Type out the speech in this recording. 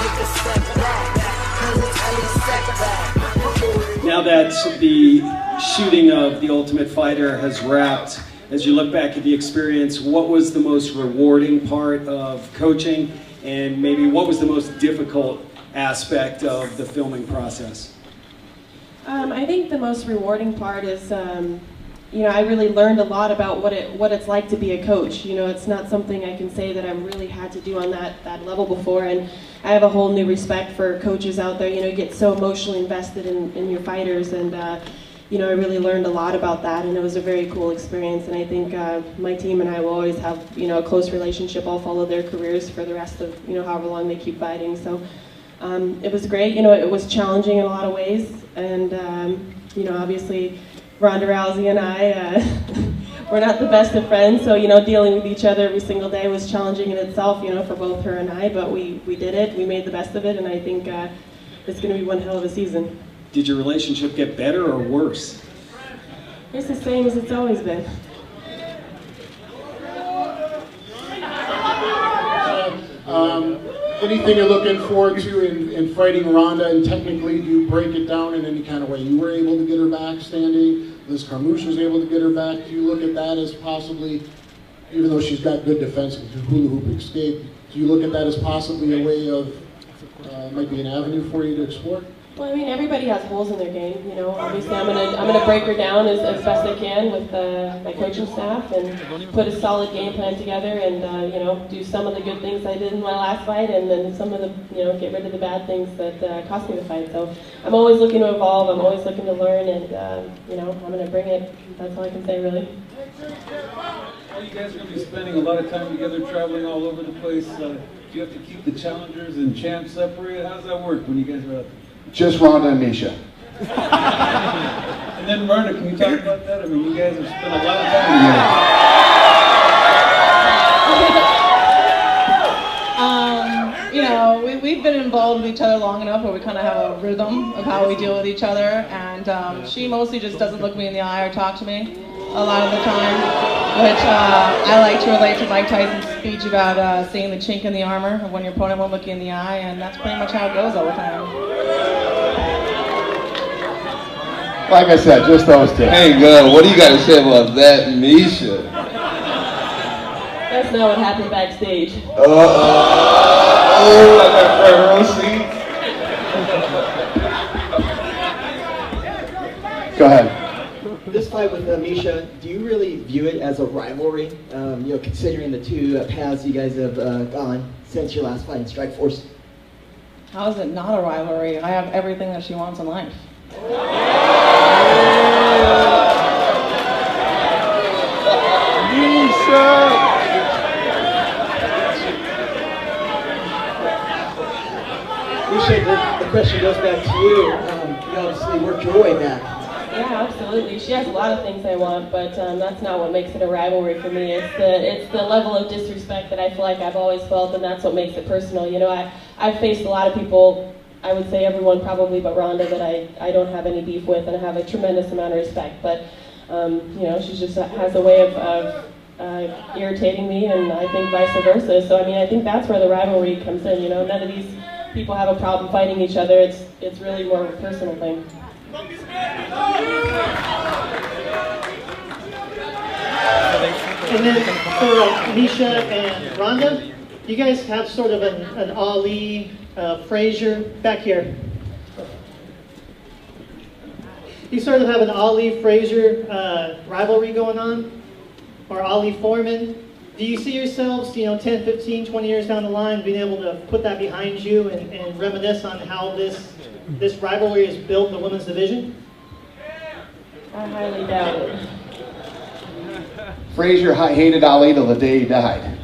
take a step back. Now that the shooting of The Ultimate Fighter has wrapped, as you look back at the experience, what was the most rewarding part of coaching, and maybe what was the most difficult aspect of the filming process? I think the most rewarding part is, you know, I really learned a lot about what it's like to be a coach. You know, it's not something I can say that I really had to do on that level before, and I have a whole new respect for coaches out there. You know, you get so emotionally invested in your fighters, and you know, I really learned a lot about that, and it was a very cool experience. And I think my team and I will always have, you know, a close relationship. I'll follow their careers for the rest of, you know, however long they keep fighting. So it was great. You know, it was challenging in a lot of ways, and you know, obviously Ronda Rousey and I, we're not the best of friends, so, you know, dealing with each other every single day was challenging in itself, you know, for both her and I, but we did it, we made the best of it, and I think it's going to be one hell of a season. Did your relationship get better or worse? It's the same as it's always been. Anything you're looking forward to in fighting Ronda, and technically do you break it down in any kind of way? You were able to get her back standing, Liz Carmouche was able to get her back. Do you look at that as possibly, even though she's got good defense with hula hoop escape, do you look at that as possibly a way of, might be an avenue for you to explore? Well, I mean, everybody has holes in their game, you know. Obviously, I'm gonna break her down as best I can with my coaching staff and put a solid game plan together, and you know, do some of the good things I did in my last fight, and then some of the, you know, get rid of the bad things that cost me the fight. So I'm always looking to evolve. I'm always looking to learn, and you know, I'm gonna bring it. That's all I can say, really. Well, you guys are going to be spending a lot of time together, traveling all over the place. Do you have to keep the challengers and champs separate? How does that work when you guys are out there? Just Ronda and Meisha. And then Ronda, can you talk about that? I mean, you guys have spent a lot of time together. You know, we've been involved with each other long enough where we kind of have a rhythm of how we deal with each other, and she mostly just doesn't look me in the eye or talk to me a lot of the time, which I like to relate to Mike Tyson's speech about seeing the chink in the armor of when your opponent won't look you in the eye, and that's pretty much how it goes all the time. Like I said, just those two. Hey, girl, what do you got to say about that, Meisha? That's not what happened backstage. Oh, I got front row seat. Go ahead. This fight with Meisha, do you really view it as a rivalry? You know, considering the two paths you guys have gone since your last fight in Strikeforce. How is it not a rivalry? I have everything that she wants in life. Meisha, the question goes back to you. You obviously worked your way back. Yeah, absolutely. She has a lot of things I want, but that's not what makes it a rivalry for me. It's the level of disrespect that I feel like I've always felt, and that's what makes it personal. You know, I've faced a lot of people, I would say everyone probably but Ronda, that I don't have any beef with, and I have a tremendous amount of respect. But you know, she just has a way of irritating me, and I think vice versa. So I mean, I think that's where the rivalry comes in. You know, none of these people have a problem fighting each other. It's really more of a personal thing. And then for Meisha and Ronda, you guys have sort of an Ali, Frazier, back here. You sort of have an Ali Frazier rivalry going on, or Ali Foreman. Do you see yourselves, you know, 10, 15, 20 years down the line being able to put that behind you and reminisce on how this rivalry is built in the women's division? I highly doubt it. Frazier hated Ali till the day he died.